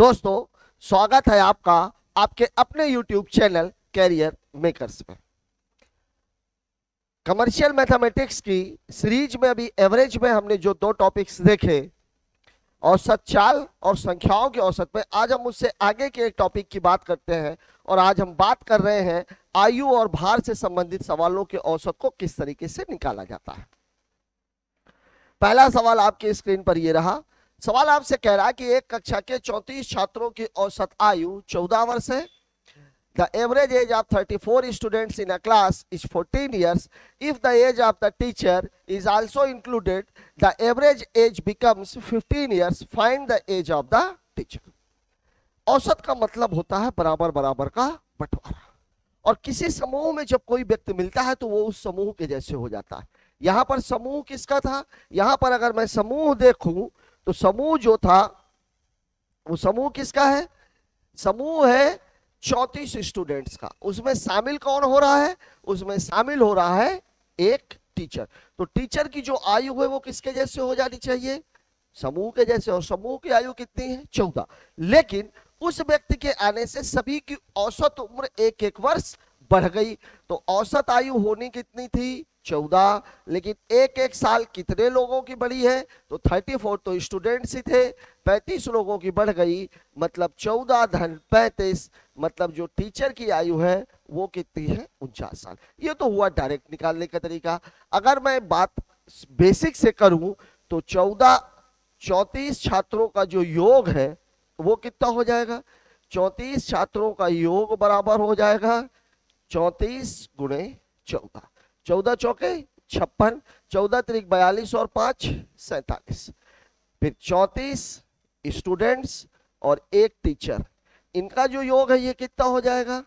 दोस्तों, स्वागत है आपका आपके अपने YouTube चैनल कैरियर मेकर्स में। कमर्शियल मैथमेटिक्स की सीरीज में अभी एवरेज में हमने जो दो टॉपिक्स देखे, औसत चाल और संख्याओं के औसत में, आज हम उससे आगे के एक टॉपिक की बात करते हैं। और आज हम बात कर रहे हैं आयु और भार से संबंधित सवालों के औसत को किस तरीके से निकाला जाता है। पहला सवाल आपके स्क्रीन पर ये रहा। सवाल आपसे कह रहा है कि एक कक्षा के 34 छात्रों की औसत आयु 14 वर्ष है। The average age of 34 students in a class is 14 years. If the age of the teacher is also included, the average age becomes 15 years. Find the age of the teacher. औसत का मतलब होता है बराबर बराबर का बंटवारा। और किसी समूह में जब कोई व्यक्ति मिलता है तो वो उस समूह के जैसे हो जाता है। यहां पर समूह किसका था? यहां पर अगर मैं समूह देखूं तो समूह जो था वो समूह किसका है? समूह है 34 स्टूडेंट्स का। उसमें शामिल कौन हो रहा है? उसमें शामिल हो रहा है एक टीचर। तो टीचर की जो आयु है वो किसके जैसे हो जानी चाहिए? समूह के जैसे। और समूह की आयु कितनी है? 14। लेकिन उस व्यक्ति के आने से सभी की औसत उम्र एक एक वर्ष बढ़ गई। तो औसत आयु होनी कितनी थी? 14। लेकिन एक एक साल कितने लोगों की बढ़ी है? तो 34 तो स्टूडेंट्स ही थे, 35 लोगों की बढ़ गई। मतलब 14 धन 35, मतलब जो टीचर की आयु है वो कितनी है? 49 साल। ये तो हुआ डायरेक्ट निकालने का तरीका। अगर मैं बात बेसिक से करूं तो 34 छात्रों का जो योग है वो कितना हो जाएगा? 34 छात्रों का योग बराबर हो जाएगा 34 गुणे 14। 14 चौके 56, 14 त्रिक 42 और 5 47। फिर 34 स्टूडेंट्स और एक टीचर, इनका जो योग है ये कितना हो जाएगा?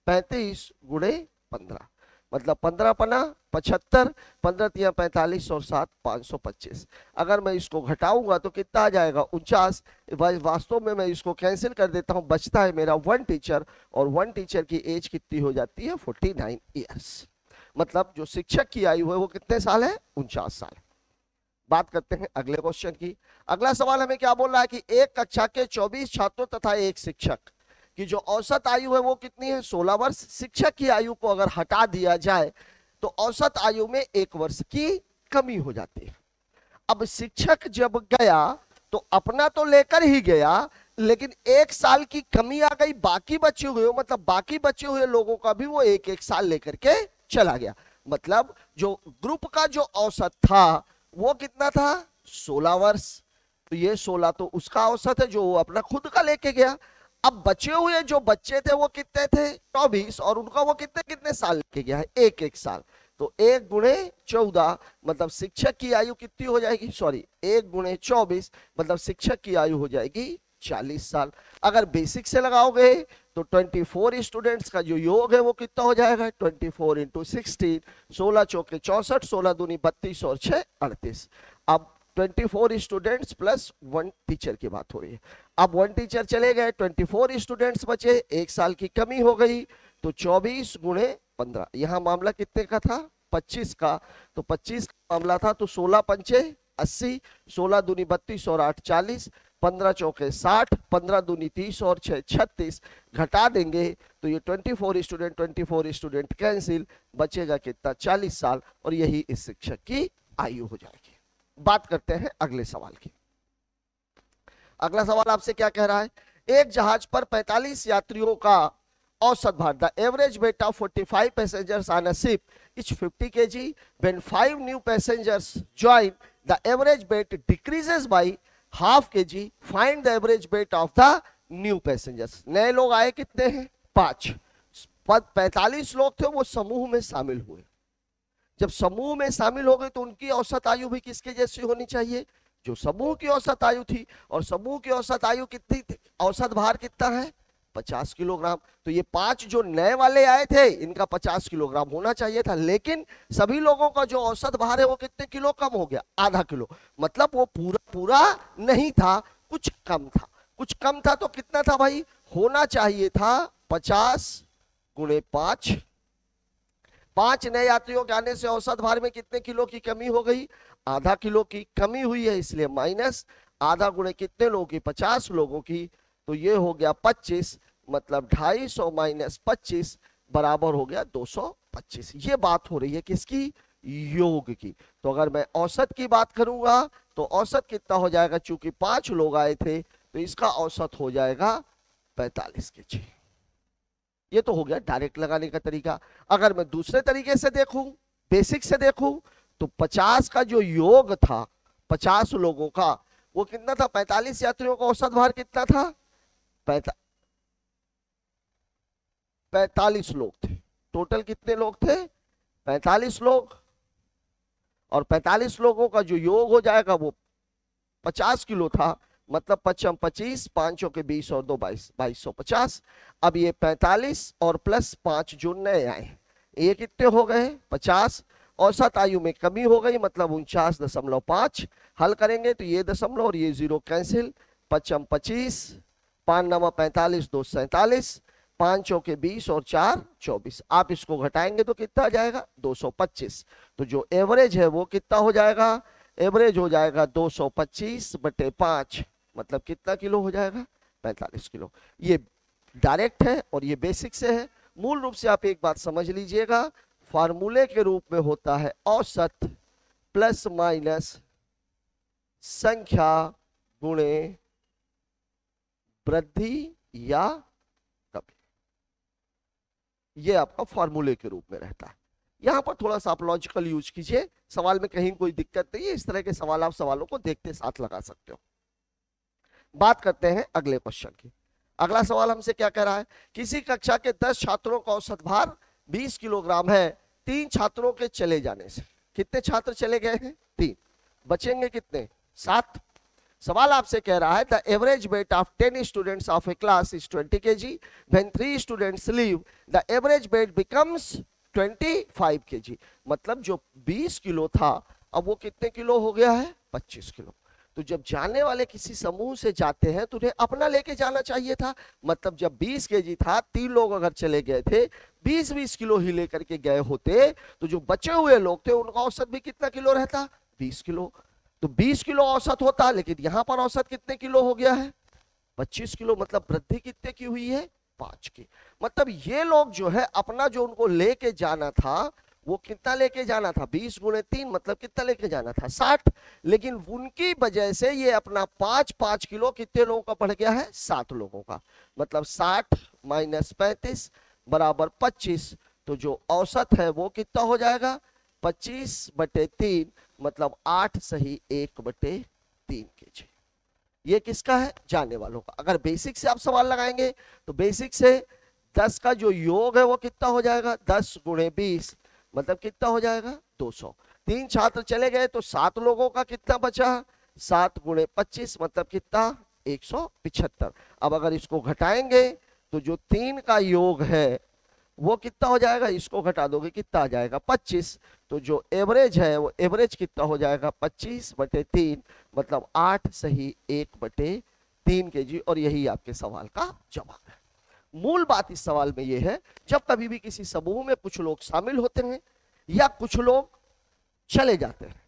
35 गुणे 15। मतलब 15 पना 75, 15 तिया 45 और 7 525। अगर मैं इसको घटाऊंगा तो कितना आ जाएगा? 49। वास्तव में मैं इसको कैंसिल कर देता हूं, बचता है मेरा 1 टीचर। और 1 टीचर की एज कितनी हो जाती है? 49 ईयर्स। मतलब जो शिक्षक की आयु है वो कितने साल है? 49 साल। बात करते हैं अगले क्वेश्चन की। अगला सवाल हमें क्या बोल रहा है कि एक कक्षा के 24 छात्रों तथा एक शिक्षक की जो औसत आयु है वो कितनी है? 16 वर्ष। शिक्षक की आयु को अगर हटा दिया जाए तो औसत आयु में 1 वर्ष की कमी हो जाती है। अब शिक्षक जब गया तो अपना तो लेकर ही गया, लेकिन 1 साल की कमी आ गई। बाकी बचे हुए, मतलब बाकी बचे हुए लोगों का भी वो 1-1 साल लेकर के चला गया। मतलब जो ग्रुप का जो औसत था वो कितना था? 16 वर्ष। तो ये 16 तो उसका औसत है जो वो अपना खुद का लेके गया। अब बचे हुए जो बच्चे थे वो कितने थे? 24। और उनका वो कितने कितने साल लेके गया है? 1-1 साल। तो 1 गुणे 14 मतलब शिक्षक की आयु कितनी हो जाएगी? सॉरी, 1 गुणे 24 मतलब शिक्षक की आयु हो जाएगी 40 साल। अगर बेसिक से लगाओगे तो 24 स्टूडेंट्स का जो योग है वो कितना हो जाएगा? 24 इंटू 16, 16 चौके 64, 16 दूनी 32 और 6 38। अब 24 स्टूडेंट्स प्लस 1 टीचर की बात हो रही है। अब 1 टीचर चले गए, 24 स्टूडेंट्स बचे, 1 साल की कमी हो गई। तो 24 गुणे 15, यहां मामला कितने का था? 25 का। तो 25 का मामला था तो 16 पंचे 80, 16 दूनी 32 और 8 40, 15 चौके 60, 15 दूनी 30 और 6 36। घटा देंगे तो ये 24 स्टूडेंट कैंसिल, बचेगा कितना? 40 साल। और यही इस शिक्षक की आयु हो जाएगी। बात करते हैं अगले सवाल की। अगला सवाल आपसे क्या कह रहा है? एक जहाज पर 45 यात्रियों का औसत भार, the average weight of 45 passengers on a ship is 50 kg. When 5 new passengers join, the average weight decreases by ½ kg. Find the average weight of the new passengers. नए लोग आए कितने हैं? 5। 45 लोग थे, वो समूह में शामिल हुए। जब समूह में शामिल हो गए तो उनकी औसत आयु भी किसके जैसी होनी चाहिए? जो समूह की औसत आयु थी। और समूह की औसत आयु कितनी थी? औसत भार कितना है? 50 किलोग्राम। तो ये 5 जो नए वाले आए थे इनका 50 किलोग्राम होना चाहिए था। लेकिन सभी लोगों का जो औसत भार है वो कितने किलो कम हो गया? ½ किलो। मतलब वो पूरा पूरा नहीं था, कुछ कम था। कुछ कम था तो कितना था भाई? होना चाहिए था 50 गुणे 5। 5 नए यात्रियों के आने से औसत भार में कितने किलो की कमी हो गई? ½ किलो की कमी हुई है, इसलिए माइनस। आधा गुणे कितने लोगों की? 50 लोगों की। तो ये हो गया 25, मतलब 250 माइनस 25 बराबर हो गया 225। ये बात हो रही है किसकी? योग की। तो अगर मैं औसत की बात करूंगा तो औसत कितना हो जाएगा? चूंकि 5 लोग आए थे तो इसका औसत हो जाएगा 45 केजी। ये तो हो गया डायरेक्ट लगाने का तरीका। अगर मैं दूसरे तरीके से देखूं, बेसिक से देखूं, तो 50 का जो योग था 50 लोगों का, वो कितना था? 45 यात्रियों का औसत भार कितना था? 45 लोग थे। टोटल कितने लोग थे? 45 लोग। और 45 लोगों का जो योग हो जाएगा वो 50 किलो था, मतलब 55 25, 5 के 20 और 2 22, 2250। अब ये 45 और प्लस 5 जो नए आए, ये कितने हो गए? 50। औसत आयु में कमी हो गई, मतलब 49.5। हल करेंगे तो ये दशमलव और ये 0 कैंसिल। 55 25, 5 9 45, 2 47, 5 के 20 और 4 24। आप इसको घटाएंगे तो कितना आ जाएगा? 225। तो जो एवरेज है वो कितना हो जाएगा? एवरेज हो जाएगा 225/5, मतलब कितना किलो हो जाएगा? 45 किलो। ये डायरेक्ट है और ये बेसिक से है। मूल रूप से आप एक बात समझ लीजिएगा, फार्मूले के रूप में होता है औसत प्लस माइनस संख्या गुणे वृद्धि या कमी। ये आपका फार्मूले के रूप में रहता है। यहां पर थोड़ा सा आप लॉजिकल यूज कीजिए, सवाल में कहीं कोई दिक्कत नहीं है। इस तरह के सवाल आप सवालों को देखते साथ लगा सकते हो। बात करते हैं अगले क्वेश्चन की। अगला सवाल हमसे क्या कह रहा है? किसी कक्षा के 10 छात्रों का औसत भार 20 किलोग्राम है। 3 छात्रों के चले जाने से, कितने छात्र चले गए हैं? 3। बचेंगे कितने? 7। सवाल आपसे कह रहा है the average weight of 10 students of A class is 20 kg। When 3 students leave the average weight becomes 25 kg। मतलब जो 20 किलो था अब वो कितने किलो हो गया है? 25 किलो। तो जब जाने वाले किसी समूह से जाते हैं तो उन्हें अपना लेके जाना चाहिए था। मतलब जब 20 केजी था, 3 लोग अगर चले गए थे, 20-20 किलो ही लेकर के गए होते, तो जो बचे हुए लोग थे उनका औसत भी कितना किलो रहता? 20 किलो। तो 20 किलो औसत होता, लेकिन यहां पर औसत कितने किलो हो गया है? 25 किलो। मतलब वृद्धि कितने की हुई है? 5 की। मतलब ये लोग जो है अपना जो उनको लेके जाना था वो कितना लेके जाना था? 20 × 3 मतलब कितना लेके जाना था? 60। लेकिन उनकी वजह से ये अपना 5-5 किलो कितने लोगों का बढ़ गया है? 7 लोगों का। मतलब 60 - 35 बराबर 25। तो जो औसत है वो कितना हो जाएगा? 25/3, मतलब 8 सही 1/3 kg। ये किसका है? जाने वालों का। अगर बेसिक से आप सवाल लगाएंगे तो बेसिक से 10 का जो योग है वो कितना हो जाएगा? 10 × 20 मतलब कितना हो जाएगा? 200। 3 छात्र चले गए तो 7 लोगों का कितना बचा? 7 × 25 मतलब कितना? 175। अब अगर इसको घटाएंगे तो जो 3 का योग है वो कितना हो जाएगा? इसको घटा दोगे कितना आ जाएगा? 25। तो जो एवरेज है वो एवरेज कितना हो जाएगा? 25/3 मतलब 8 सही 1/3 kg। और यही आपके सवाल का जवाब है। मूल बात इस सवाल में यह है, जब कभी भी किसी समूह में कुछ लोग शामिल होते हैं या कुछ लोग चले जाते हैं,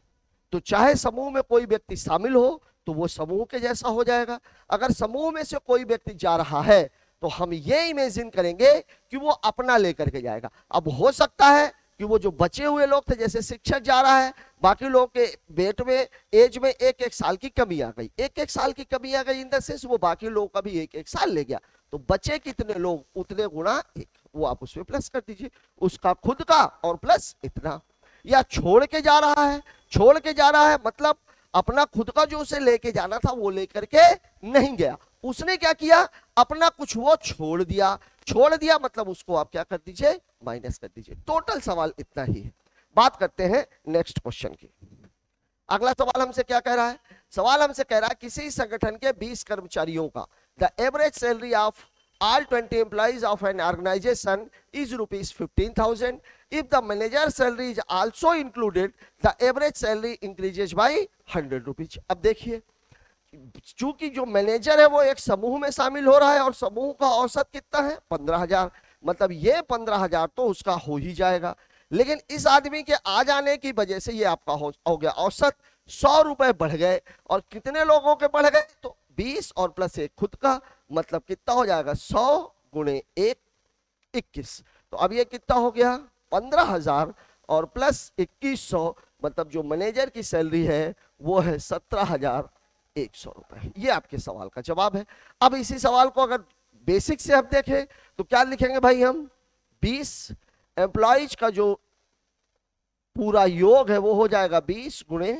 तो चाहे समूह में कोई व्यक्ति शामिल हो तो वो समूह के जैसा हो जाएगा। अगर समूह में से कोई व्यक्ति जा रहा है तो हम ये इमेजिन करेंगे कि वो अपना लेकर के जाएगा। अब हो सकता है कि वो जो बचे हुए लोग थे, जैसे शिक्षक जा रहा है, बाकी लोग के वेट में, एज में 1-1 साल की कमी आ गई, 1-1 साल की कमी आ गई इन द सेंस वो बाकी लोगों का भी 1-1 साल ले गया। तो बचे कितने लोग? उतने गुणा 1। वो आप उसमें प्लस कर दीजिए, उसका खुद का और प्लस इतना। या छोड़ के जा रहा है, छोड़ के जा रहा है मतलब अपना खुद का जो उसे लेके जाना था वो लेकर के नहीं गया, उसने क्या किया? अपना कुछ वो छोड़ दिया। छोड़ दिया मतलब उसको आप क्या कर दीजिए? माइनस कर दीजिए। टोटल सवाल इतना ही है। बात करते हैं नेक्स्ट क्वेश्चन की। अगला सवाल हमसे क्या कह रहा है? सवाल हमसे कह रहा है किसी संगठन के 20 कर्मचारियों का the average salary of all 20 employees of an organization is ₹15,000. If the manager salary is also included, the average salary increases by ₹100. अब देखिए, चूंकि जो मैनेजर है वो एक समूह में शामिल हो रहा है और समूह का औसत कितना है? 15,000। मतलब ये 15,000 तो उसका हो ही जाएगा, लेकिन इस आदमी के आ जाने की वजह से ये आपका हो गया औसत 100 रुपए बढ़ गए। और कितने लोगों के बढ़ गए? तो 20 और प्लस 1 खुद का, मतलब कितना हो जाएगा 100 गुणे 1 21। तो अब ये कितना हो गया 15,000 और प्लस 2100, मतलब जो मैनेजर की सैलरी है वो है 17,100 रुपए। ये आपके सवाल का जवाब है। अब इसी सवाल को अगर बेसिक से हम देखें तो क्या लिखेंगे भाई हम, 20 एम्प्लॉइज का जो पूरा योग है वो हो जाएगा 20 गुणे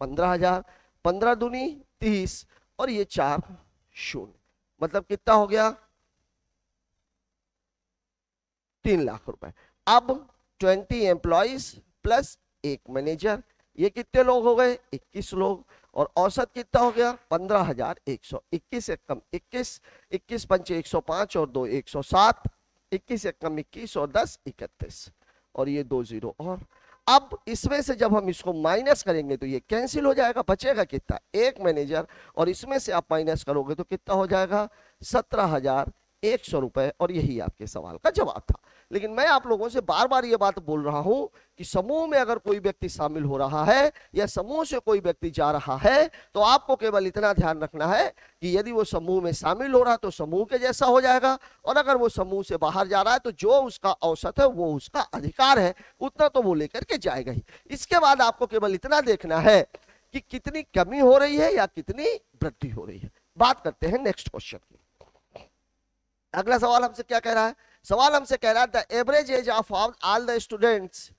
15,000, 15 दूनी 30 और ये 4 शून्य, मतलब कितना हो गया 3 लाख रुपए। अब 20 एम्प्लॉइज प्लस 1 मैनेजर, ये कितने लोग हो गए 21 लोग, और औसत कितना हो गया 15,100। 21 एक कम 21, 21 पंचे 105 और 2 107, 21 एक कम 21 और 10 31, और ये 2 जीरो। और अब इसमें से जब हम इसको माइनस करेंगे तो ये कैंसिल हो जाएगा, बचेगा कितना 1 मैनेजर, और इसमें से आप माइनस करोगे तो कितना हो जाएगा 17,100 रुपए। और यही आपके सवाल का जवाब था। लेकिन मैं आप लोगों से बार बार ये बात बोल रहा हूं कि समूह में अगर कोई व्यक्ति शामिल हो रहा है या समूह से कोई व्यक्ति जा रहा है तो आपको केवल इतना ध्यान रखना है कि यदि वो समूह में शामिल हो रहा है तो समूह के जैसा हो जाएगा, और अगर वो समूह से बाहर जा रहा है तो जो उसका औसत है वो उसका अधिकार है, उतना तो वो लेकर के जाएगा ही। इसके बाद आपको केवल इतना देखना है कि कितनी कमी हो रही है या कितनी वृद्धि हो रही है। बात करते हैं नेक्स्ट क्वेश्चन की। अगला सवाल हमसे क्या कह रहा है, सवाल हमसे कह रहा है the average age of all the students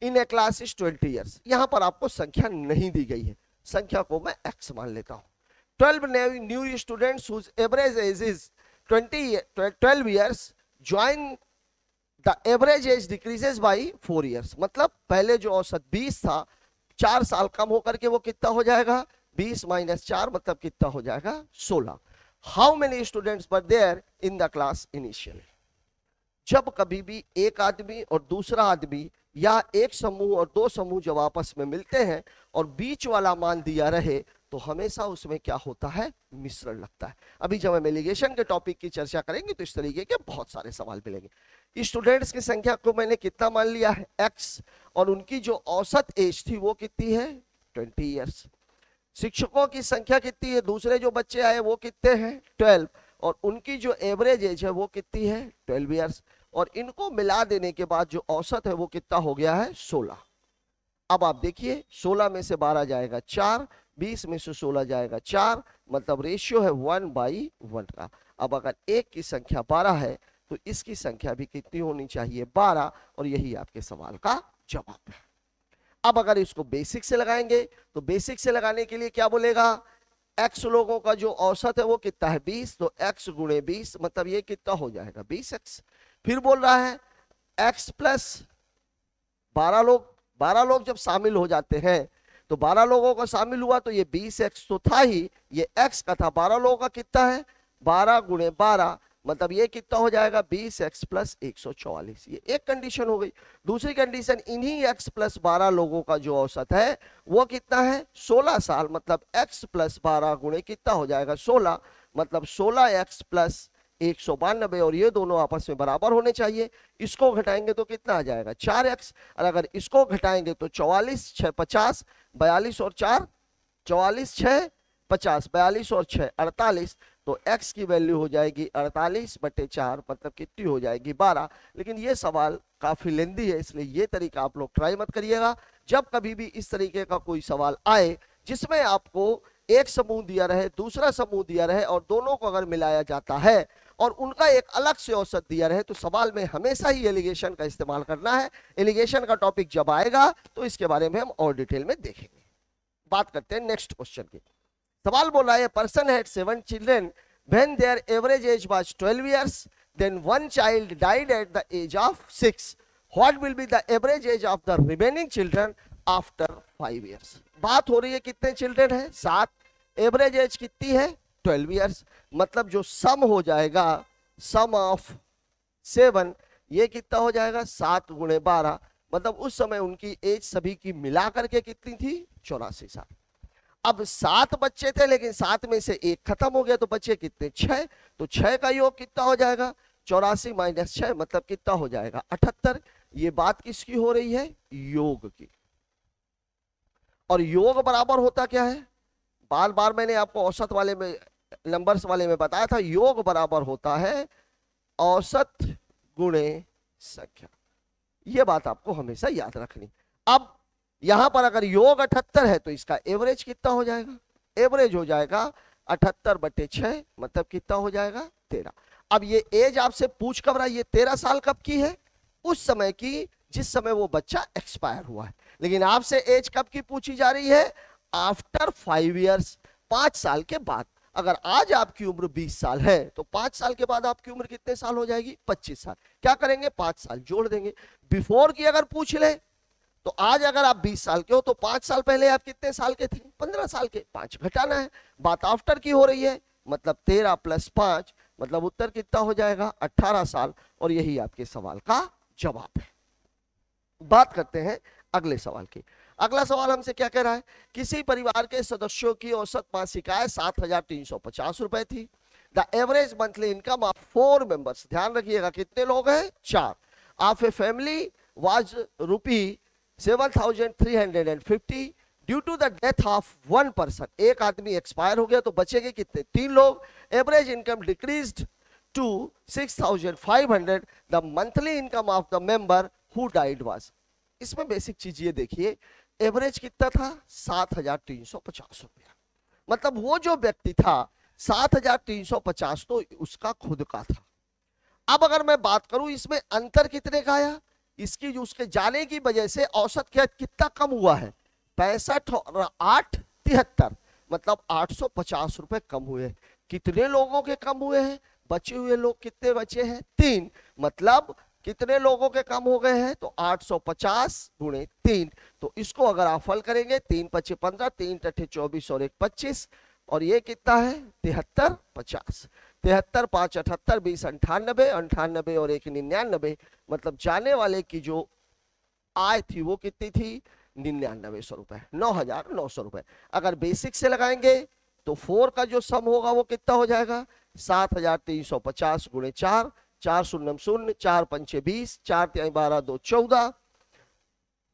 in A class is 20 years. यहां पर आपको संख्या नहीं दी गई है, संख्या को मैं x मान लेता हूं। 12 new students who's average age is 12 years join the average age decreases by 4 years. मतलब पहले जो औसत 20 था 4 साल कम होकर के वो कितना हो जाएगा 20 माइनस 4, मतलब कितना हो जाएगा 16। How many students were there in the class initially. जब कभी भी एक आदमी और दूसरा आदमी या एक समूह और दो समूह जब आपस में मिलते हैं और बीच वाला मान दिया रहे तो हमेशा उसमें क्या होता है मिश्रण लगता है। अभी जब हम एलिगेशन के टॉपिक की चर्चा करेंगे तो इस तरीके के बहुत सारे सवाल मिलेंगे। स्टूडेंट्स की संख्या को मैंने कितना मान लिया है x, और उनकी जो औसत एज थी वो कितनी है 20 ईयर्स। शिक्षकों की संख्या कितनी है, दूसरे जो बच्चे आए वो कितने हैं 12, और उनकी जो एवरेज एज है वो कितनी है 12 ईयर्स, और इनको मिला देने के बाद जो औसत है वो कितना हो गया है 16। अब आप देखिए 16 में से 12 जाएगा 4, 20 में से 16 जाएगा 4, मतलब रेशियो है 1/1 का। अब अगर एक की संख्या 12 है तो इसकी संख्या भी कितनी होनी चाहिए 12, और यही आपके सवाल का जवाब है। अब अगर इसको बेसिक से लगाएंगे तो बेसिक से लगाने के लिए क्या बोलेगा, x लोगों का जो औसत है वो कितना है 20, तो x गुणे 20, मतलब ये कितना हो जाएगा 20x। फिर बोल रहा है x प्लस 12 लोग जब शामिल हो जाते हैं तो 12 लोगों का शामिल हुआ तो ये 20x तो था ही, ये x का था, 12 लोगों का कितना है 12 गुणे 12, मतलब ये कितना हो जाएगा 20x प्लस 144। ये एक कंडीशन हो गई। दूसरी कंडीशन इन्हीं x प्लस 12 लोगों का जो औसत है वो कितना है 16 साल, मतलब x प्लस 12 गुणे कितना हो जाएगा 16, मतलब 16x प्लस 192, और ये दोनों आपस में बराबर होने चाहिए। इसको घटाएंगे तो कितना आ जाएगा 4x, और अगर इसको घटाएंगे तो 44 6 50, 42 और 4 44 6 50, 42 और 6 48, तो x की वैल्यू हो जाएगी 48/4, मतलब कितनी हो जाएगी 12। लेकिन ये सवाल काफी लेंदी है, इसलिए ये तरीका आप लोग ट्राई मत करिएगा। जब कभी भी इस तरीके का कोई सवाल आए जिसमें आपको एक समूह दिया रहे दूसरा समूह दिया रहे और दोनों को अगर मिलाया जाता है और उनका एक अलग से औसत दिया रहे तो सवाल में हमेशा ही एलिगेशन का इस्तेमाल करना है। एलिगेशन का टॉपिक जब आएगा तो इसके बारे में हम और डिटेल में देखेंगे। बात करते हैं नेक्स्ट क्वेश्चन की। सवाल बोल रहा है person had 7 children when their average age was 12 years, then one child died at the age of 6, what will be the average age of the remaining children after 5 years. बात हो रही है कितने चिल्ड्रन है 7, एवरेज एज कितनी है 12 years, मतलब जो सम हो जाएगा सम ऑफ 7 ये कितना हो जाएगा 7 गुणे 12, मतलब उस समय उनकी एज सभी की मिला करके कितनी थी 84 साल। अब 7 बच्चे थे लेकिन 7 में से एक खत्म हो गया तो बच्चे कितने 6, तो 6 का योग कितना हो जाएगा 84 माइनस 6, मतलब कितना हो जाएगा 78। ये बात किसकी हो रही है योग की, और योग बराबर होता क्या है, बार बार मैंने आपको औसत वाले में नंबर्स वाले में बताया था, योग बराबर होता है औसत गुणे संख्या। यह बात आपको हमेशा याद रखनी। अब यहां पर अगर योग 78 है तो इसका एवरेज कितना हो जाएगा? एवरेज हो जाएगा 78/6, मतलब कितना हो जाएगा? 13। अब ये एज आपसे पूछ कब रहा है? ये 13 साल कब की है? उस समय की जिस समय वो बच्चा एक्सपायर हुआ है। लेकिन आपसे एज कब की पूछी जा रही है? आफ्टर 5 ईयर्स, 5 साल के बाद। अगर आज आपकी उम्र 20 साल है तो 5 साल के बाद आपकी उम्र कितने साल हो जाएगी? 25 साल। क्या करेंगे? 5 साल जोड़ देंगे। बिफोर की अगर पूछ ले तो आज अगर आप 20 साल के हो तो 5 साल पहले आप कितने साल के थे? 15 साल के। 5 घटाना है। बात आफ्टर की हो रही है, मतलब 13 + 5, मतलब उत्तर कितना हो जाएगा? 18 साल। और यही आपके सवाल का जवाब है। बात करते हैं अगले सवाल की। अगला सवाल हमसे क्या कह रहा है? किसी परिवार के सदस्यों की औसत मासिक आय 7,350 रुपए थी। The average monthly income of 4 members, ध्यान रखिएगा कितने लोग हैं? 4, of a family was ₹7,350 due to the death of 1 person. एक आदमी एक्सपायर हो गया तो बचेंगे कितने? 3 लोग। Average income decreased to 6,500। The monthly income of the member who died was. इसमें बेसिक चीज ये देखिए, एवरेज कितना था? 7,350 रुपया। मतलब वो जो व्यक्ति था 7,350 तो उसका खुद का था। अब अगर मैं बात करूं इसमें अंतर कितने का आया? इसकी जो उसके जाने की वजह से औसत क्या कितना कम हुआ है? 65 और 8 73, मतलब 850 रुपए कम हुए। कितने लोगों के कम हुए हैं? बचे हुए लोग कितने बचे हैं? 3, मतलब कितने लोगों के कम हो गए हैं? तो 850 × 3। तो इसको अगर आप हल करेंगे, 3 × 5 = 15, 3 × 8 = 24 और 1 = 25, और ये कितना है? 73 50। 73 5 78 20 98, 98 और 1 99, मतलब जाने वाले की जो आय थी वो कितनी थी? 9900 रुपए, 9,900 रुपए। अगर बेसिक से लगाएंगे तो 4 का जो सम होगा वो कितना हो जाएगा? 7,350 × 4, 4 0 0, 4 5 20, 4 3 12 2 14,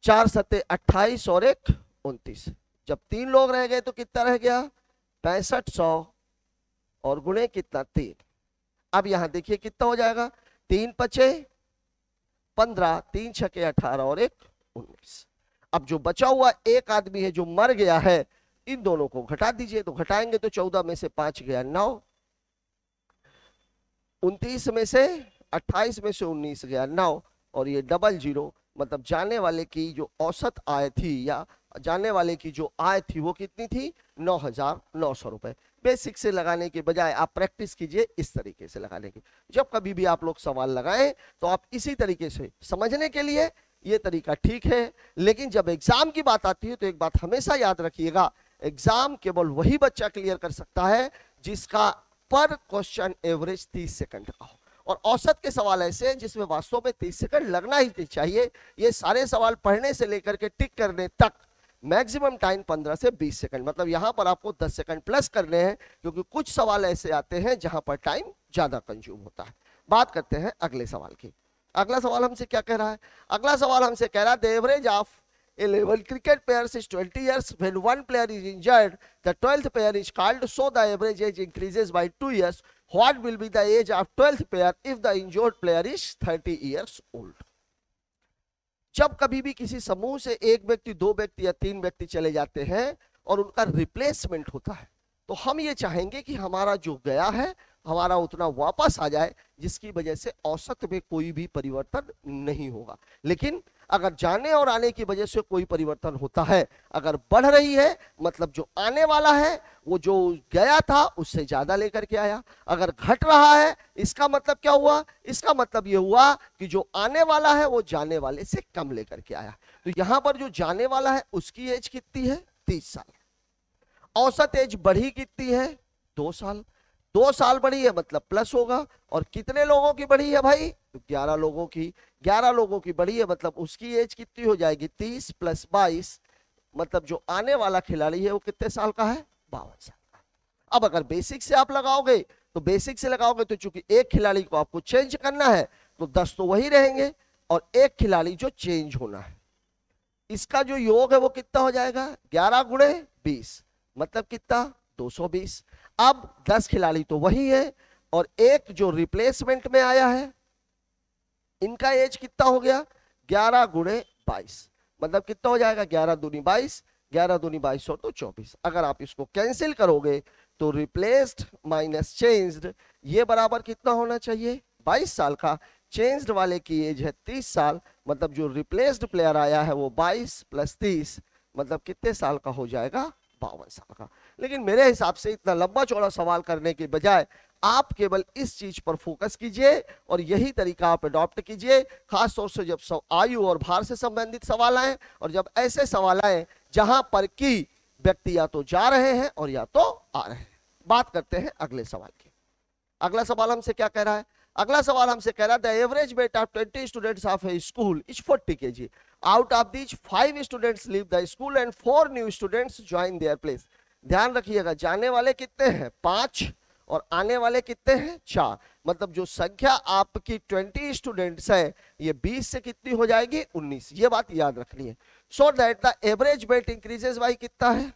4 7 28 और 1 29। जब 3 लोग रह गए तो कितना रह गया? 6500 और गुणे कितना? 3। अब यहां देखिए कितना हो जाएगा? 3 5 15, 3 6 18 और 1 19। अब जो बचा हुआ एक आदमी है जो मर गया है, इन दोनों को घटा दीजिए। तो घटाएंगे तो 14 में से 5 गया 9, 29 में से 28 में से 19 गया 9, और ये डबल 0, मतलब जाने वाले की जो औसत आय थी या जाने वाले की जो आय थी वो कितनी थी? 9,900 रुपए। बेसिक से लगाने के बजाय आप प्रैक्टिस कीजिए इस तरीके से लगाने की। जब कभी भी आप लोग सवाल लगाएं तो आप इसी तरीके से समझने के लिए ये तरीका ठीक है। लेकिन जब एग्जाम की बात आती है तो एक बात हमेशा याद रखिएगा, एग्जाम केवल वही बच्चा क्लियर कर सकता है जिसका पर क्वेश्चन एवरेज 30 सेकंड का हो। और औसत के सवाल ऐसे हैं जिसमें वास्तव में 30 सेकंड लगना ही चाहिए। ये सारे सवाल पढ़ने से लेकर के टिक करने तक मैक्सिमम टाइम 15 से 20 सेकंड, मतलब यहां पर आपको 10 सेकंड प्लस करने हैं, क्योंकि कुछ सवाल ऐसे आते हैं जहां पर टाइम ज्यादा कंज्यूम होता है। बात करते हैं अगले सवाल की। अगला सवाल हमसे क्या कह रहा है? अगला सवाल हमसे कह रहा है the average of 11 cricket players is 20 years. When one player is injured, the 12th player is called, so the average age increases by 2 years. What will be the age of 12th player if the injured player is 30 years old? जब कभी भी किसी समूह से एक व्यक्ति, 2 व्यक्ति या 3 व्यक्ति चले जाते हैं और उनका रिप्लेसमेंट होता है, तो हम ये चाहेंगे कि हमारा जो गया है हमारा उतना वापस आ जाए, जिसकी वजह से औसत में कोई भी परिवर्तन नहीं होगा। लेकिन अगर जाने और आने की वजह से कोई परिवर्तन होता है, अगर बढ़ रही है मतलब जो आने वाला है वो जो गया था उससे ज्यादा लेकर के आया। अगर घट रहा है इसका मतलब क्या हुआ? इसका मतलब ये हुआ कि जो आने वाला है वो जाने वाले से कम लेकर के आया। तो यहां पर जो जाने वाला है उसकी एज कितनी है? 30 साल। औसत एज बढ़ी कितनी है? 2 साल। 2 साल बढ़ी है मतलब प्लस होगा। और कितने लोगों की बढ़ी है भाई? तो 11 लोगों की। 11 लोगों की बढ़ी है मतलब उसकी एज कितनी हो जाएगी? 30 + 22, मतलब जो आने वाला खिलाड़ी है वो कितने साल का है? 52 साल का। अब अगर बेसिक से आप लगाओगे तो बेसिक से लगाओगे तो चूंकि एक खिलाड़ी को आपको चेंज करना है तो 10 तो वही रहेंगे और एक खिलाड़ी जो चेंज होना है, इसका जो योग है वो कितना हो जाएगा? 11 × 20, मतलब कितना? 220। अब 10 खिलाड़ी तो वही है और एक जो रिप्लेसमेंट में आया है, इनका एज कितना हो गया 11 गुणे 22, मतलब कितना हो जाएगा 11 दूनी 22, 11 दूनी 22 और तो 24। अगर आप इसको कैंसिल करोगे तो रिप्लेस्ड माइनस चेंज्ड ये बराबर कितना होना चाहिए 22 साल का। चेंज्ड वाले की एज है 30 साल, मतलब जो रिप्लेस्ड प्लेयर आया है वो 22 प्लस 30 मतलब कितने साल का हो जाएगा 52 साल का। लेकिन मेरे हिसाब से इतना लंबा चौड़ा सवाल करने के बजाय आप केवल इस चीज पर फोकस कीजिए और यही तरीका आप अडॉप्ट कीजिए, खासतौर से जब आयु और भार से संबंधित सवाल आए और जब ऐसे सवाल आए जहां पर कि व्यक्ति या तो जा रहे हैं और या तो आ रहे हैं। बात करते हैं अगले सवाल की। अगला सवाल हमसे क्या कह रहा है, अगला सवाल हमसे कह रहा है the average weight of 20 students of A school is 40 kg। Out of these 5 students leave the school and 4 new students join their place. ध्यान रखिएगा, जाने वाले कितने हैं 5 और आने वाले कितने हैं 4, मतलब जो संख्या आपकी 20 स्टूडेंट्स है ये 20 से कितनी हो जाएगी 19, ये बात याद रखनी है। So that the average weight increases by कितना है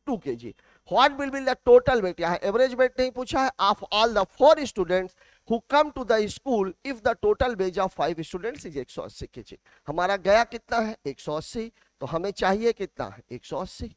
2 kg। What will be the total weight, यहाँ एवरेज वेट नहीं पूछा है, of all the 4 students who come to the school if the total weight of 5 students is 180 kg। हमारा गया कितना है 180, तो हमें चाहिए कितना है 180।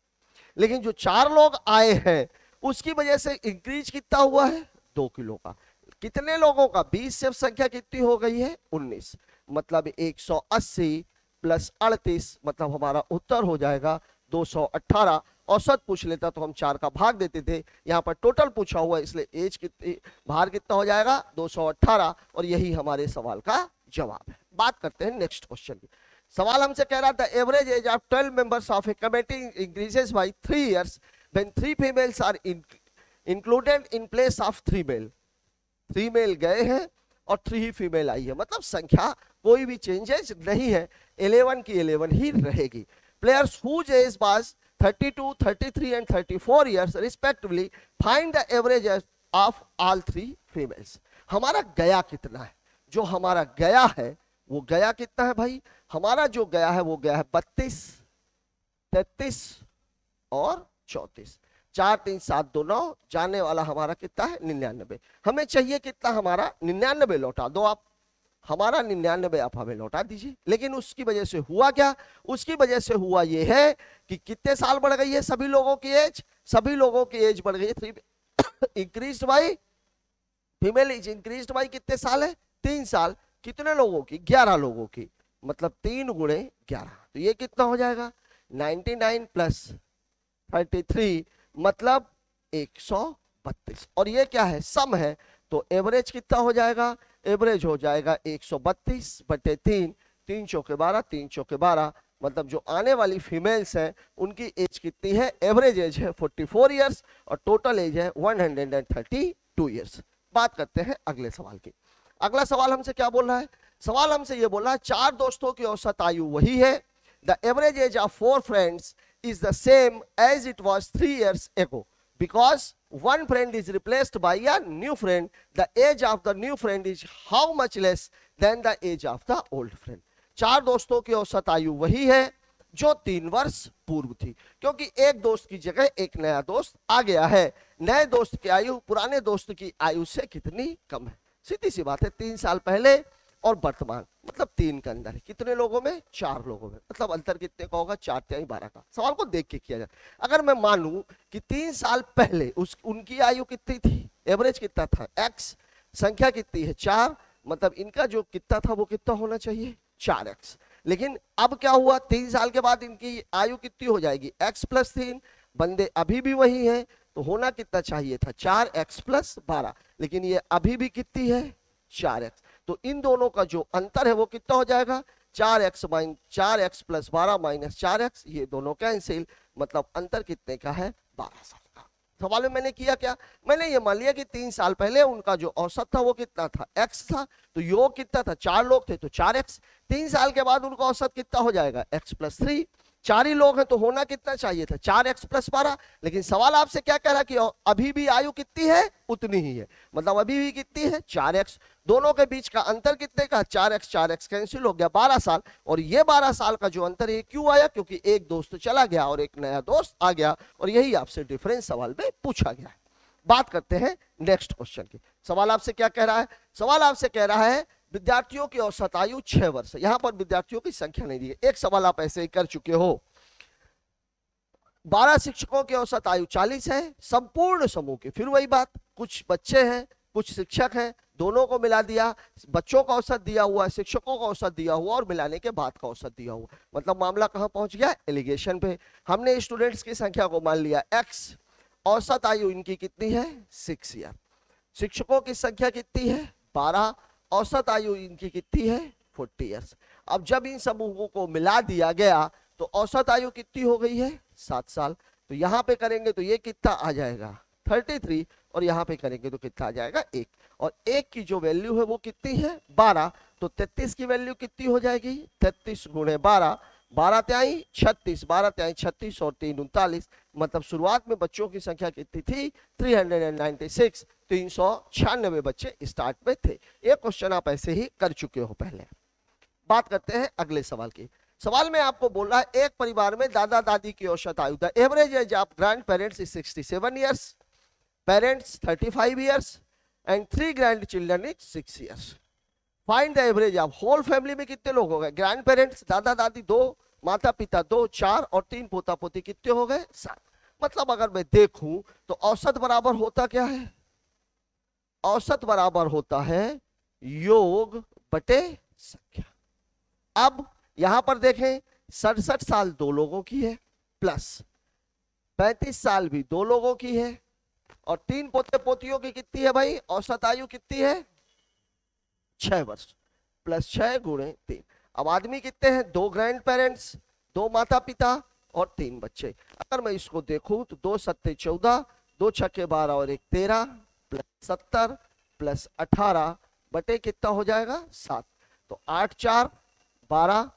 लेकिन जो 4 लोग आए हैं उसकी वजह से इंक्रीज कितना हुआ है 2 किलो का। कितने लोगों का 20 से संख्या कितनी हो गई है 19, मतलब 180 प्लस 38 मतलब हमारा उत्तर हो जाएगा 218। औसत पूछ लेता तो हम 4 का भाग देते थे, यहाँ पर टोटल पूछा हुआ है इसलिए एज कितनी भार कितना हो जाएगा 218 और यही हमारे सवाल का जवाब है। बात करते हैं नेक्स्ट क्वेश्चन की। सवाल हमसे कह रहा था average age of 12 members of a committee increases by 3 years when 3 females are included in place of 3 male। 3 male गए हैं और 3 ही फीमेल आई है, मतलब संख्या कोई भी चेंजेस नहीं है, 11 की 11 ही रहेगी। Players whose age was 32, 33 and 34 years respectively find the average of all 3 females। हमारा गया कितना है, जो हमारा गया है वो गया कितना है भाई, हमारा जो गया है वो गया है 32, 33 और 34, 4 3 7 2 9, जाने वाला हमारा कितना है 99। हमें चाहिए कितना हमारा 99 लौटा दो आप, हमारा 99 आप हमें लौटा दीजिए। लेकिन उसकी वजह से हुआ क्या, उसकी वजह से हुआ ये है कि कितने साल बढ़ गई है सभी लोगों की एज, सभी लोगों की एज बढ़ गई है 3 increased by female is increased by कितने साल है 3 साल। कितने लोगों की 11 लोगों की, मतलब 3 गुणे 11, तो ये कितना हो जाएगा 99 प्लस 33 मतलब 132 और ये क्या है सम है, तो एवरेज कितना हो जाएगा, एवरेज हो जाएगा 132 बटे 3, 3 चौके 12, 3 चौके 12, मतलब जो आने वाली फीमेल्स हैं उनकी एज कितनी है, एवरेज एज है 44 इयर्स और टोटल एज है 132 इयर्स। बात करते हैं अगले सवाल की। अगला सवाल हमसे क्या बोल रहा है, सवाल हमसे ये बोल रहा है 4 दोस्तों की औसत आयु वही है। The average age of 4 friends is the same as it was 3 years ago because one friend is replaced by a new friend. The age of the new friend is how much less than the age of the old friend। 4 दोस्तों की औसत आयु वही है जो 3 वर्ष पूर्व थी, क्योंकि एक दोस्त की जगह एक नया दोस्त आ गया है। नए दोस्त की आयु पुराने दोस्त की आयु से कितनी कम है, सीधी सी बात है 3 साल पहले और वर्तमान, मतलब 3 के अंदर है। कितने लोगों में 4 लोगों में, मतलब अंतर कितने का होगा 4 3 12 का। सवाल को देख के किया जाए, अगर मैं मानूं कि 3 साल पहले उनकी आयु कितनी थी, एवरेज कितना था x, संख्या कितनी है 4, मतलब इनका जो कितना था वो कितना होना चाहिए 4x। लेकिन अब क्या हुआ 3 साल के बाद इनकी आयु कितनी हो जाएगी x प्लस 3, बंदे अभी भी वही हैं तो होना कितना चाहिए था 4x प्लस 12, लेकिन ये अभी भी कितनी है 4x। तो इन दोनों का जो अंतर है वो कितना हो जाएगा 4x प्लस 12 माइनस 4x, ये दोनों कैंसिल, मतलब अंतर कितने का है 12 साल का। सवाल में मैंने किया क्या, मैंने ये मान लिया कि 3 साल पहले उनका जो औसत था वो कितना था x था, तो योग कितना था 4 लोग थे तो 4x। 3 साल के बाद उनका औसत कितना हो जाएगा x प्लस 3, 4 ही लोग हैं तो होना कितना चाहिए था 4x प्लस 12। लेकिन सवाल आपसे क्या कह रहा है कि अभी भी आयु कितनी है उतनी ही है, मतलब अभी भी कितनी है 4x। दोनों के बीच का अंतर कितने का 4x कैंसिल हो गया 12 साल, और ये 12 साल का जो अंतर है क्यों आया, क्योंकि एक दोस्त चला गया और एक नया दोस्त आ गया, और यही आपसे डिफरेंस सवाल में पूछा गया है। बात करते हैं नेक्स्ट क्वेश्चन की। सवाल आपसे क्या कह रहा है? सवाल आपसे कह रहा है विद्यार्थियों की औसत आयु 6 वर्ष है। यहां पर विद्यार्थियों की संख्या नहीं दी है। एक सवाल आप ऐसे ही कर चुके हो। 12 शिक्षकों की औसत आयु 40 है संपूर्ण समूह की। फिर वही बात, कुछ बच्चे हैं कुछ शिक्षक हैं, दोनों को मिला दिया, बच्चों का औसत दिया हुआ, शिक्षकों का औसत दिया हुआ और मिलाने के बाद का औसत दिया हुआ। मतलब मामला कहां पहुंच गया? एलिगेशन पे। हमने स्टूडेंट्स की संख्या को मान लिया x, औसत आयु इनकी कितनी है? 6 ईयर। शिक्षकों की संख्या कितनी है? 12, औसत आयु इनकी कितनी है? 40 ईयर्स। अब जब इन समूहों को मिला दिया गया तो औसत आयु कितनी हो गई है? 7 साल। तो यहां पे करेंगे तो ये कितना आ जाएगा? 33, और यहां पे करेंगे तो कितना आ जाएगा? 1। और 1 की जो वैल्यू है वो कितनी है? 12। तो 33 की वैल्यू कितनी हो जाएगी? 33 गुणे 12, 12 त्याई 36, 12 त्याई 36 और 3 39। मतलब शुरुआत में बच्चों की संख्या कितनी थी? 396, 396 बच्चे स्टार्ट में थे। एक क्वेश्चन आप ऐसे ही कर चुके हो पहले। बात करते हैं अगले सवाल की। सवाल में आपको बोल रहा है एक परिवार में दादा दादी की औसत आयु, the average age of grandparents is 67 years, parents 35 years and 3 grandchildren is 6 years. Find the average of whole family में कितने लोग हो गए? ग्रैंड पेरेंट्स दादा दादी 2, माता पिता 2, 4 और 3 पोता पोती कितने हो गए? 7। मतलब अगर मैं देखूं तो औसत बराबर होता क्या है? औसत बराबर होता है योग बटे संख्या। अब यहां पर देखें 67 साल 2 लोगों की है, प्लस 35 साल भी 2 लोगों की है, और 3 पोते पोतियों की कितनी है भाई? औसत आयु कितनी है? 6 वर्ष, प्लस 6 गुणे 3। अब आदमी कितने हैं? 2 ग्रैंड पेरेंट्स, 2 माता पिता और 3 बच्चे। अगर मैं इसको देखूं तो 2 सत्ते 14, 2 छक्के 12 और 1 13, प्लस 70 प्लस 18 बटे कितना हो जाएगा? 7। तो 8 4 12,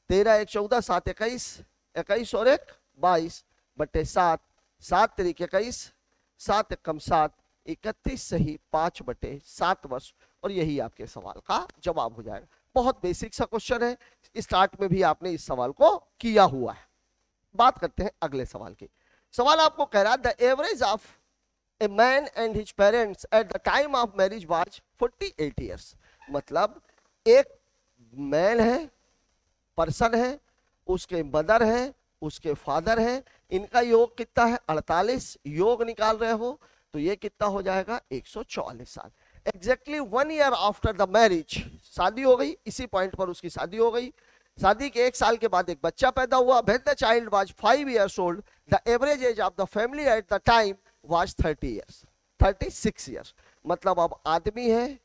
13 1 14, 7 21, 21 और 1 22 बटे 7, 7 3 21, 7 1 7, 31 सही 5 बटे 7 वर्ष। और यही आपके सवाल का जवाब हो जाएगा। बहुत बेसिक सा क्वेश्चन है, स्टार्ट में भी आपने इस सवाल को किया हुआ है। बात करते हैं अगले सवाल की। सवाल आपको कह रहा है the average of a man and his parents at the time of marriage was 48 years. मतलब एक मैन है, पर्सन है, उसके मदर है, उसके फादर है, इनका योग कितना है? 48। योग निकाल रहे हो तो ये कितना हो जाएगा? 144 साल। Exactly 1 year after the marriage, शादी हो गई, इसी पॉइंट पर उसकी शादी हो गई। शादी के 1 साल के बाद एक बच्चा पैदा हुआ। When the child was 5 years old, the average age of the family at the time was 30 years, 36 years। मतलब अब आदमी है,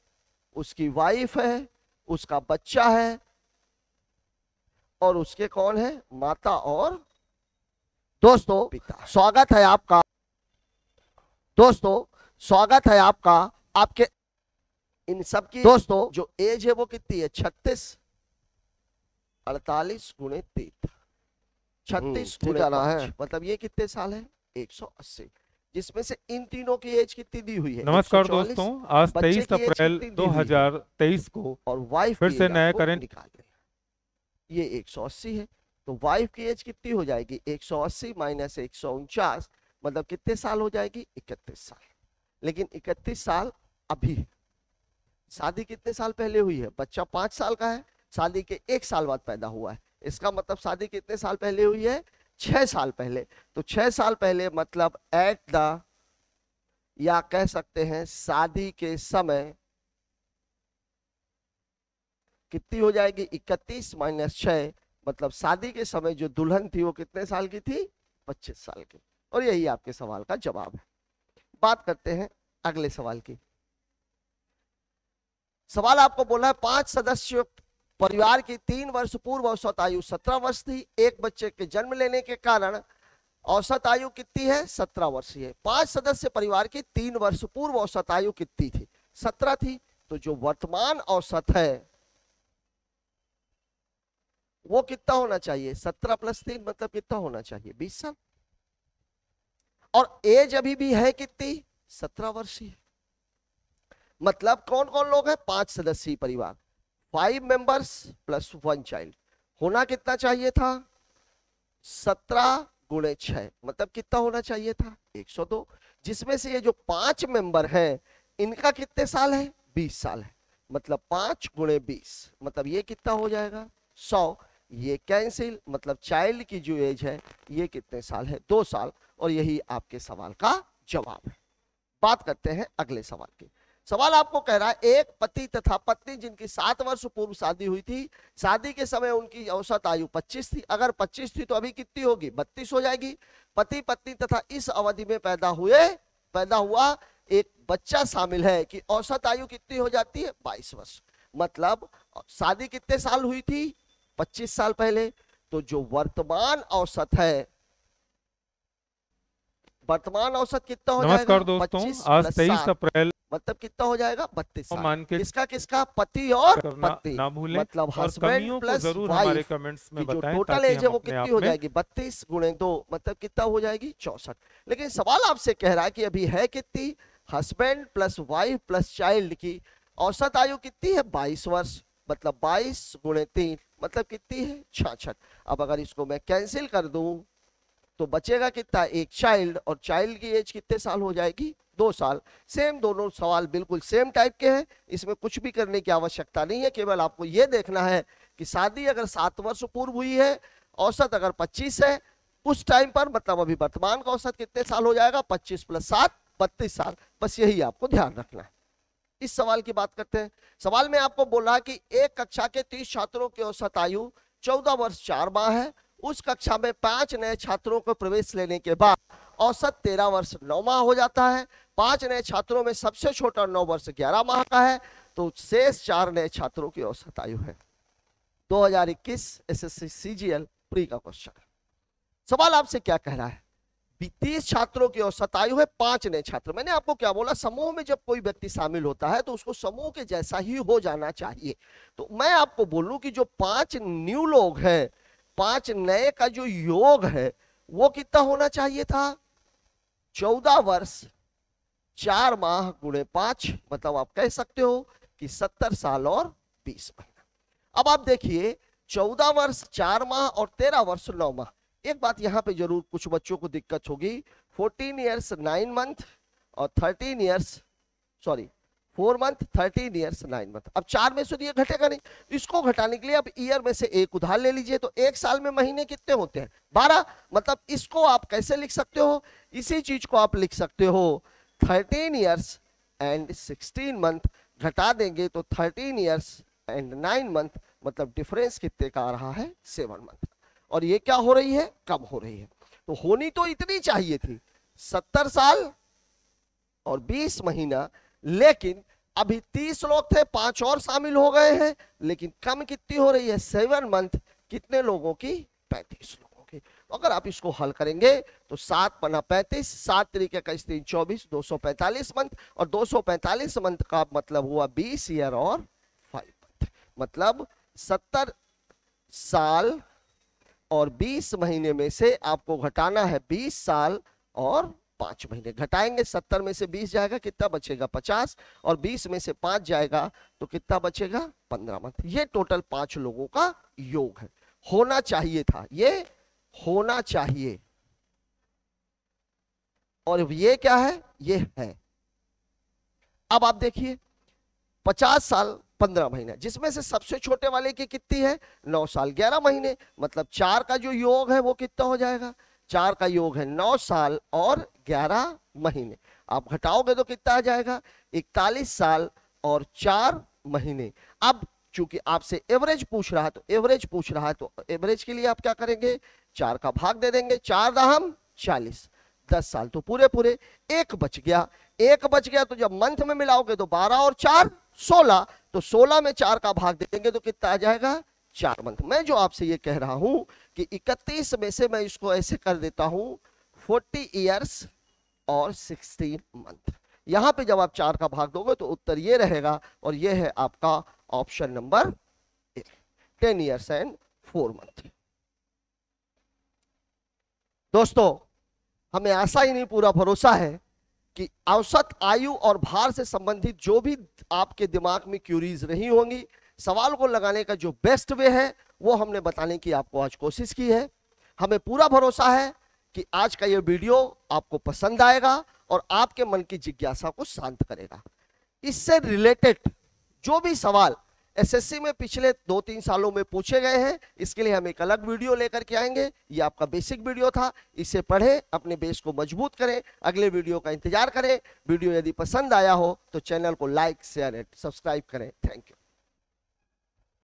उसकी वाइफ है, उसका बच्चा है, और उसके कौन है? माता और दोस्तों पिता। स्वागत है आपका, दोस्तों स्वागत है आपका। आपके इन सब की दोस्तों जो एज है वो कितनी है? 36, 48 गुणे 3, 36 गुणे 5, मतलब ये कितने साल है? 180। जिसमें से इन तीनों की एज कितनी दी हुई है? नमस्कार दोस्तों, आज 23 अप्रैल 2023 को और वाइफ फिर से नया करेंट निकाल रहे हैं। ये 180 है, तो वाइफ की एज कितनी हो जाएगी? 180 माइनस 149, मतलब कितने साल हो जाएगी? 31 साल। लेकिन 31 साल अभी है, शादी कितने साल पहले हुई है? बच्चा 5 साल का है, शादी के 1 साल बाद पैदा हुआ है। इसका मतलब शादी कितने साल पहले हुई है? 6 साल पहले। तो 6 साल पहले मतलब एट द, या कह सकते हैं शादी के समय कितनी हो जाएगी? 31 माइनस 6, मतलब शादी के समय जो दुल्हन थी वो कितने साल की थी? 25 साल की। और यही आपके सवाल का जवाब है। बात करते हैं अगले सवाल की। सवाल आपको बोला है 5 सदस्य परिवार की 3 वर्ष पूर्व औसत आयु 17 वर्ष थी। एक बच्चे के जन्म लेने के कारण औसत आयु कितनी है? 17 वर्ष है। 5 सदस्य परिवार की 3 वर्ष पूर्व औसत आयु कितनी थी? 17 थी। तो जो वर्तमान औसत है वो कितना होना चाहिए? 17 + 3 मतलब कितना होना चाहिए? 20 साल। और एज अभी भी है कितनी? 17 वर्षीय। मतलब कौन कौन लोग हैं? 5 सदस्यीय परिवार, 5 मेंबर्स प्लस 1 चाइल्ड। होना कितना चाहिए था? 17 गुणे 6, मतलब कितना होना चाहिए था? 102। जिसमें से ये जो 5 मेंबर हैं इनका कितने साल है, 20 साल है। मतलब 5 गुणे 20, मतलब ये कितना हो जाएगा 100। ये कैंसिल, मतलब चाइल्ड की जो एज है ये कितने साल है, 2 साल। और यही आपके सवाल का जवाब है। बात करते हैं अगले सवाल की। सवाल आपको कह रहा है, एक पति तथा पत्नी जिनकी 7 वर्ष पूर्व शादी हुई थी, शादी के समय उनकी औसत आयु 25 थी। अगर 25 थी तो अभी कितनी होगी, 32 हो जाएगी। पति पत्नी तथा इस अवधि में पैदा हुआ एक बच्चा शामिल है कि औसत आयु कितनी हो जाती है, 22 वर्ष। मतलब शादी कितने साल हुई थी, 25 साल पहले। तो जो वर्तमान औसत है, वर्तमान औसत कितना हो जाएगा, नमस्कार दोस्तों, आज 23 अप्रैल, मतलब कितना हो जाएगा, 32 साल। मान के किसका पति और पत्नी, ना भूलें। मतलब हस्बैंड प्लस जरूर हमारे कमेंट्स में जो बताएं, टोटल एज है वो कितनी हो जाएगी, 32 गुणे 2, मतलब कितना हो जाएगी, 64। लेकिन सवाल आपसे कह रहा है कि अभी है कितनी, husband plus wife plus child की औसत आयु कितनी है, 22 वर्ष। मतलब 22 गुणे 3 मतलब कितनी है, 66। अब अगर इसको मैं कैंसिल कर दूं तो बचेगा कितना, एक चाइल्ड, और चाइल्ड की एज कितने साल हो जाएगी, 2 साल। सेम, दोनों सवाल बिल्कुल सेम टाइप के हैं, इसमें कुछ भी करने की आवश्यकता नहीं है। केवल आपको यह देखना है कि शादी अगर 7 वर्ष पूर्व हुई है, औसत अगर 25 है उस टाइम पर, मतलब अभी वर्तमान का औसत कितने साल हो जाएगा, 25 + 7 32 साल। बस यही आपको ध्यान रखना है। इस सवाल की बात करते हैं। सवाल में आपको बोला कि एक कक्षा के 30 छात्रों की औसत आयु 14 वर्ष 4 माह है। उस कक्षा में 5 नए छात्रों को प्रवेश लेने के बाद औसत 13 वर्ष 9 माह हो जाता है। 5 नए छात्रों में सबसे छोटा 9 वर्ष 11 माह का है। तो शेष 4 नए छात्रों की औसत आयु है। 2021 एसएससी सीजीएल प्री का क्वेश्चन। सवाल आपसे क्या कह रहा है, 30 छात्रों की औसत आयु है, 5 नए छात्र। मैंने आपको क्या बोला, समूह में जब कोई व्यक्ति शामिल होता है तो उसको समूह के जैसा ही हो जाना चाहिए। तो मैं आपको बोलूं कि जो 5 न्यू लोग हैं, 5 नए का जो योग है वो कितना होना चाहिए था, 14 वर्ष 4 माह गुणे 5, मतलब आप कह सकते हो कि 70 साल और 20 महीना। अब आप देखिए 14 वर्ष 4 माह और 13 वर्ष 9 माह। एक बात यहां पे जरूर कुछ बच्चों को दिक्कत होगी, 14 ईयर्स 9 मंथ और 13 ईयर्स 4 मंथ 13 ईयर्स 9 मंथ। अब 4 में से ये घटेगा नहीं, इसको घटाने के लिए अब ईयर में से एक उधार ले लीजिए। तो एक साल में महीने कितने होते हैं, 12। मतलब इसको आप कैसे लिख सकते हो, इसी चीज को आप लिख सकते हो 13 ईयर्स एंड 16 मंथ। घटा देंगे तो 13 ईयर्स एंड 9 मंथ, मतलब डिफरेंस कितने का आ रहा है, 7 मंथ। और ये क्या हो रही है, कम हो रही है। तो होनी तो इतनी चाहिए थी, 70 साल और 20 महीना। लेकिन अभी 30 लोग थे, 5 और शामिल हो गए हैं, लेकिन कम कितनी हो रही है, 7 मंथ। कितने लोगों की, 35 लोगों की। तो अगर आप इसको हल करेंगे तो 7 × 35, 7 तरीके का 3 24, 245 मंथ। और 245 मंथ का मतलब हुआ 20 ईयर और 5 मंथ। मतलब 70 साल और 20 महीने में से आपको घटाना है 20 साल और 5 महीने। घटाएंगे, 70 में से 20 जाएगा, कितना बचेगा, 50। और 20 में से 5 जाएगा तो कितना बचेगा, 15 मंथ। ये टोटल 5 लोगों का योग है। होना चाहिए था, ये होना चाहिए। और ये क्या है, ये है। अब आप देखिए 50 साल 15 महीने, जिसमें से सबसे छोटे वाले की कितनी है, 9 साल 11 महीने। मतलब 4 का जो योग है वो कितना हो जाएगा, 4 का योग है 9 साल और 11 महीने। आप घटाओगे तो कितना आ जाएगा, 41 साल और 4 महीने। अब चूंकि आपसे एवरेज पूछ रहा है तो एवरेज के लिए आप क्या करेंगे, 4 का भाग दे देंगे, 4 दहम 40, 10 साल तो पूरे पूरे। एक बच गया तो जब मंथ में मिलाओगे तो 12 और 4 16, तो 16 में 4 का भाग दे देंगे तो कितना आ जाएगा, 4 मंथ। मैं जो आपसे ये कह रहा हूं कि 31 में से मैं इसको ऐसे कर देता हूं 40 ईयर्स और 16 मंथ। यहां पे जब आप 4 का भाग दोगे तो उत्तर ये रहेगा, और ये है आपका option number 10 years and 4 month. दोस्तों, हमें आशा ही नहीं पूरा भरोसा है कि औसत आयु और भार से संबंधित जो भी आपके दिमाग में क्यूरीज रही होंगी, सवाल को लगाने का जो बेस्ट वे है वो हमने बताने की आपको आज कोशिश की है। हमें पूरा भरोसा है कि आज का ये वीडियो आपको पसंद आएगा और आपके मन की जिज्ञासा को शांत करेगा। इससे रिलेटेड जो भी सवाल एसएससी में पिछले 2-3 सालों में पूछे गए हैं, इसके लिए हम एक अलग वीडियो लेकर के आएंगे। ये आपका बेसिक वीडियो था, इसे पढ़ें, अपने बेस को मजबूत करें, अगले वीडियो का इंतजार करें। वीडियो यदि पसंद आया हो तो चैनल को लाइक, शेयर एंड सब्सक्राइब करें। Thank you.